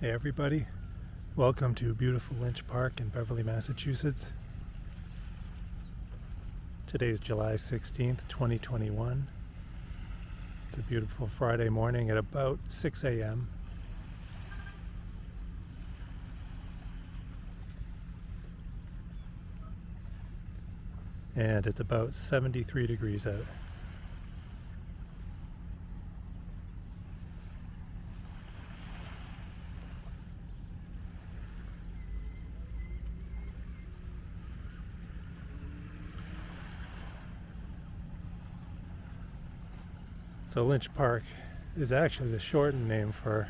Hey everybody, welcome to beautiful Lynch Park in Beverly, Massachusetts. Today's July 16th, 2021. It's a beautiful Friday morning at about 6 a.m. And it's about 73 degrees out. So Lynch Park is actually the shortened name for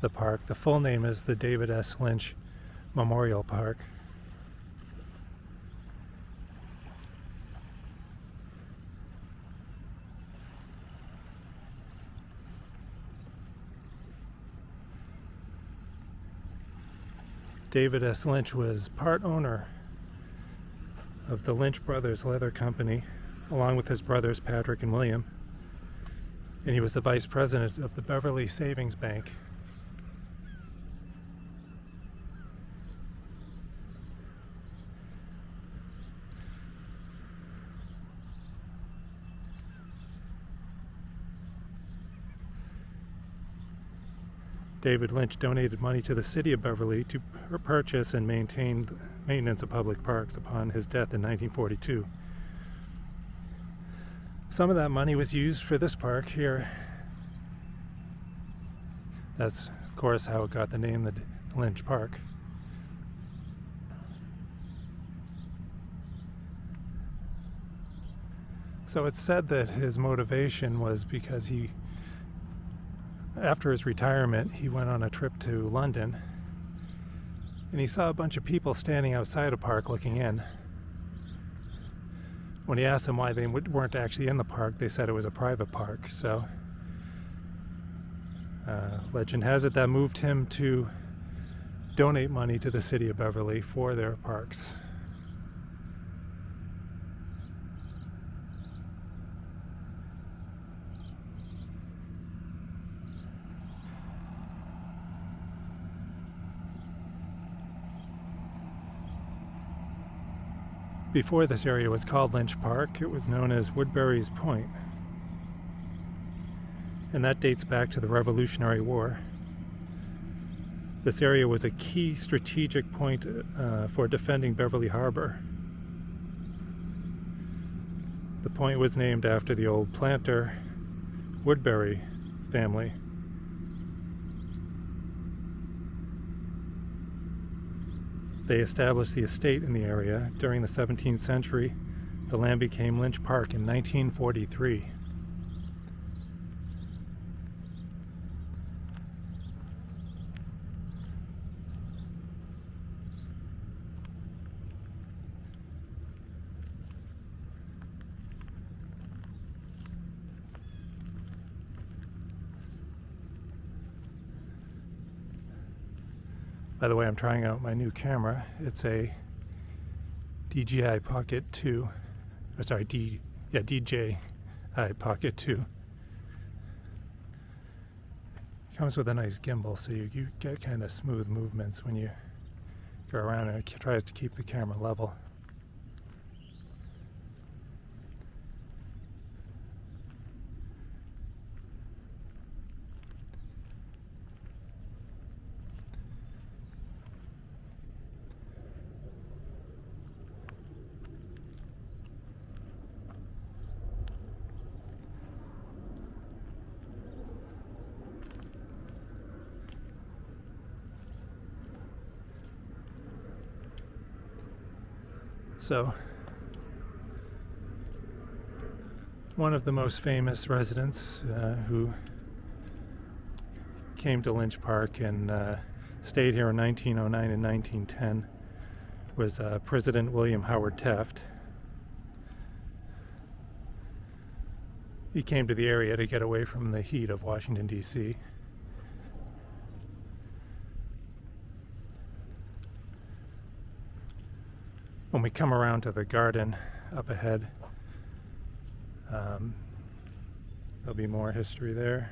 the park. The full name is the David S. Lynch Memorial Park. David S. Lynch was part owner of the Lynch Brothers Leather Company, along with his brothers Patrick and William. And he was the vice president of the Beverly Savings Bank. David Lynch donated money to the city of Beverly to purchase and maintain the maintenance of public parks upon his death in 1942. Some of that money was used for this park here. That's, of course, how it got the name, the Lynch Park. So it's said that his motivation was because after his retirement, he went on a trip to London and he saw a bunch of people standing outside a park looking in. When he asked them why they weren't actually in the park, they said it was a private park. So legend has it that moved him to donate money to the city of Beverly for their parks. Before this area was called Lynch Park, it was known as Woodbury's Point. And that dates back to the Revolutionary War. This area was a key strategic point for defending Beverly Harbor. The point was named after the old planter Woodbury family. They established the estate in the area. During the 17th century, the land became Lynch Park in 1943. By the way, I'm trying out my new camera. It's a DJI Pocket 2. DJI Pocket 2. Comes with a nice gimbal, so you get kind of smooth movements when you go around, and it tries to keep the camera level. So, one of the most famous residents who came to Lynch Park and stayed here in 1909 and 1910 was President William Howard Taft. He came to the area to get away from the heat of Washington, D.C. When we come around to the garden up ahead, there'll be more history there.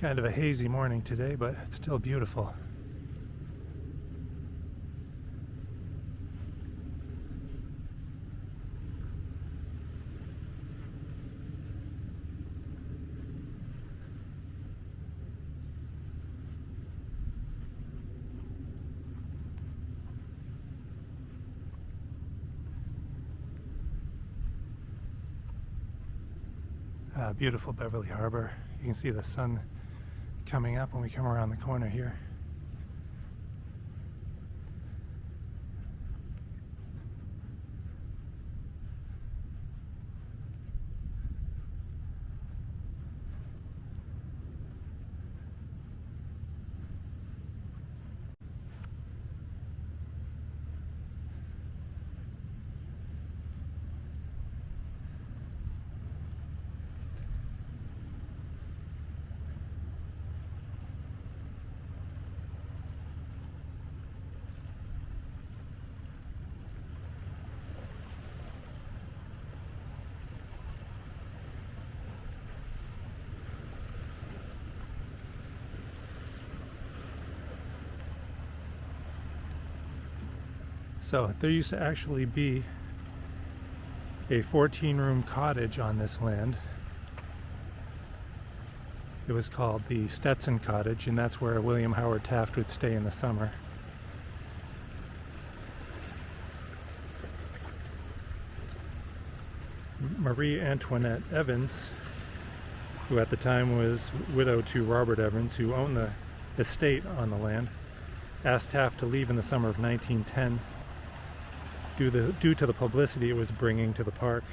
kind of a hazy morning today, but it's still beautiful. Beautiful Beverly Harbor. You can see the sun coming up when we come around the corner here. So there used to actually be a 14-room cottage on this land. It was called the Stetson Cottage, and that's where William Howard Taft would stay in the summer. Marie Antoinette Evans, who at the time was widow to Robert Evans, who owned the estate on the land, asked Taft to leave in the summer of 1910 due to the publicity it was bringing to the park.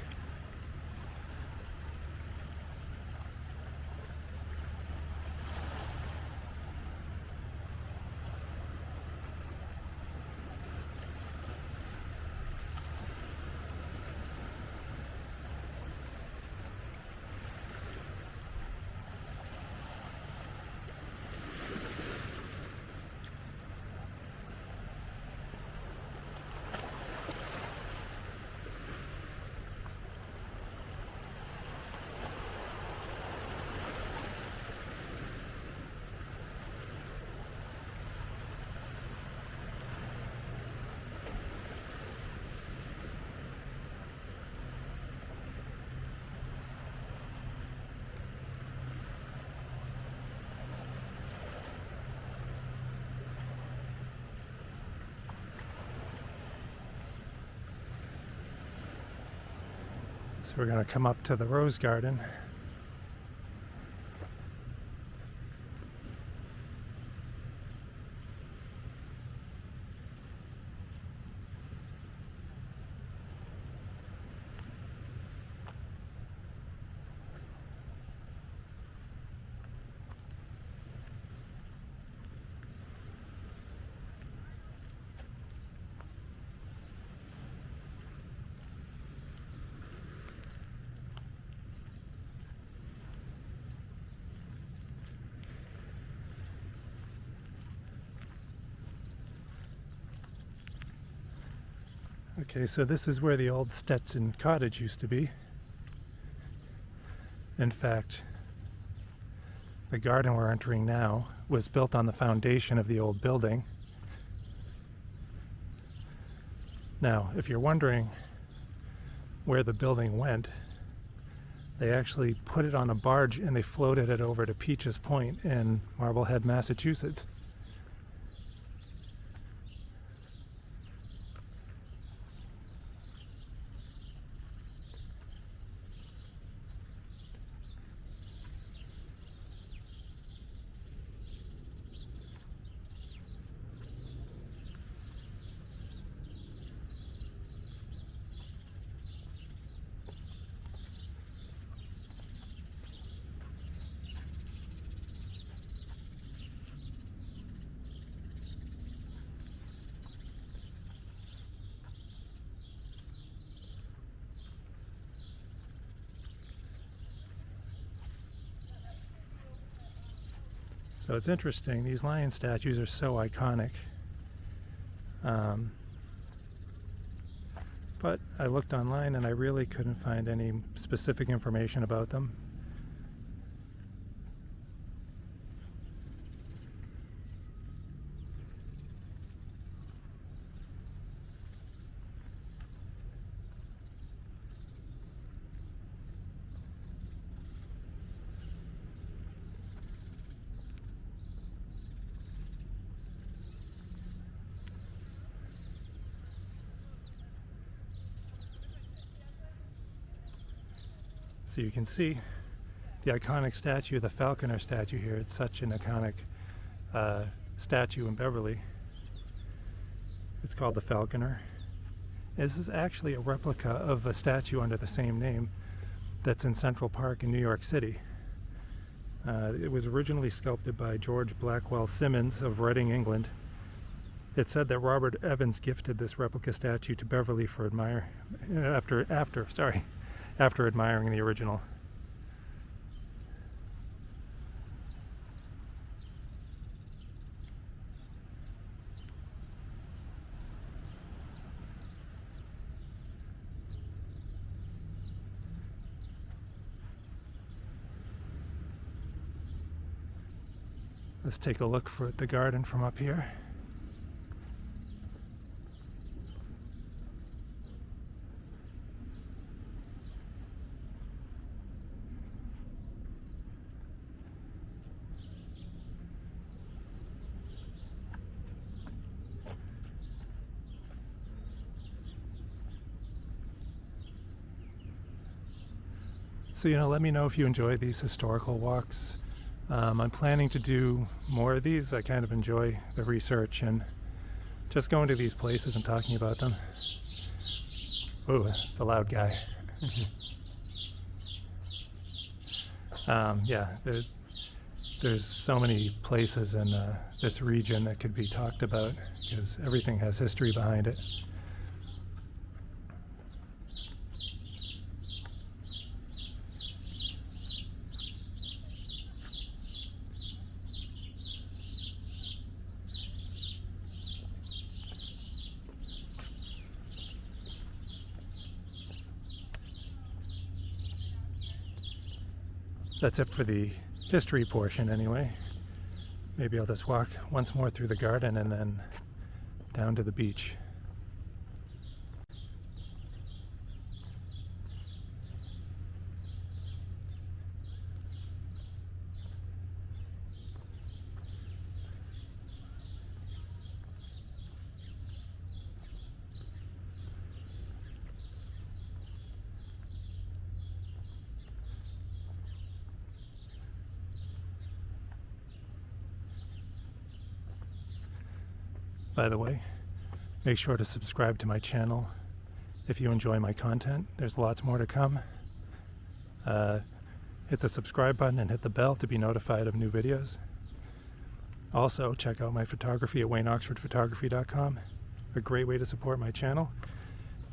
So we're going to come up to the Rose Garden. Okay, so this is where the old Stetson Cottage used to be. In fact, the garden we're entering now was built on the foundation of the old building. Now, if you're wondering where the building went, they actually put it on a barge and they floated it over to Peaches Point in Marblehead, Massachusetts. So it's interesting, these lion statues are so iconic. But I looked online and I really couldn't find any specific information about them. So you can see the iconic statue, the Falconer statue here. It's such an iconic statue in Beverly. It's called the Falconer. This is actually a replica of a statue under the same name that's in Central Park in New York City. It was originally sculpted by George Blackwell Simmons of Reading, England. It's said that Robert Evans gifted this replica statue to Beverly for after admiring the original. Let's take a look at the garden from up here. So, let me know if you enjoy these historical walks. I'm planning to do more of these. I kind of enjoy the research and just going to these places and talking about them. Oh, the loud guy. Yeah, there's so many places in this region that could be talked about because everything has history behind it. That's it for the history portion anyway. Maybe I'll just walk once more through the garden and then down to the beach. By the way, make sure to subscribe to my channel if you enjoy my content. There's lots more to come. Hit the subscribe button and hit the bell to be notified of new videos. Also, check out my photography at WayneOxfordPhotography.com. A great way to support my channel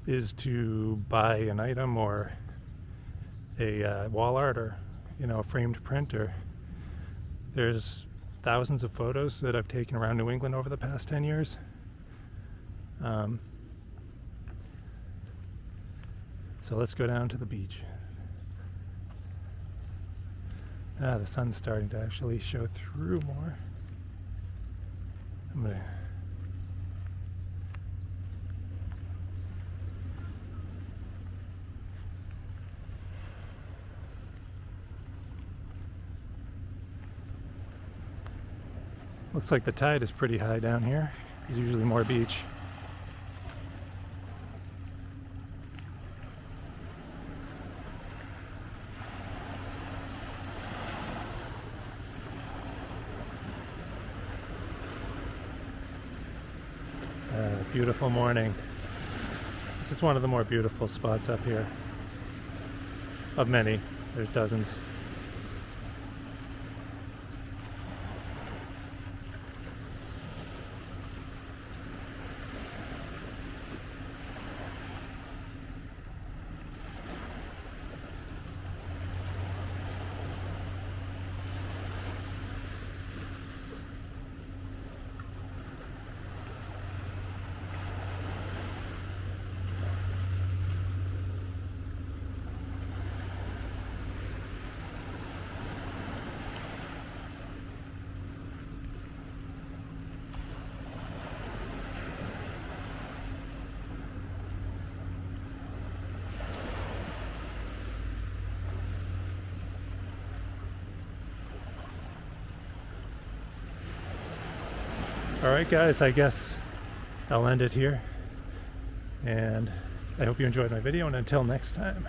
is to buy an item or a wall art or a framed print. There's thousands of photos that I've taken around New England over the past 10 years. So let's go down to the beach. The sun's starting to actually show through more. Looks like the tide is pretty high down here. There's usually more beach. Beautiful morning. This is one of the more beautiful spots up here. Of many. There's dozens. Alright guys, I guess I'll end it here, and I hope you enjoyed my video, and until next time.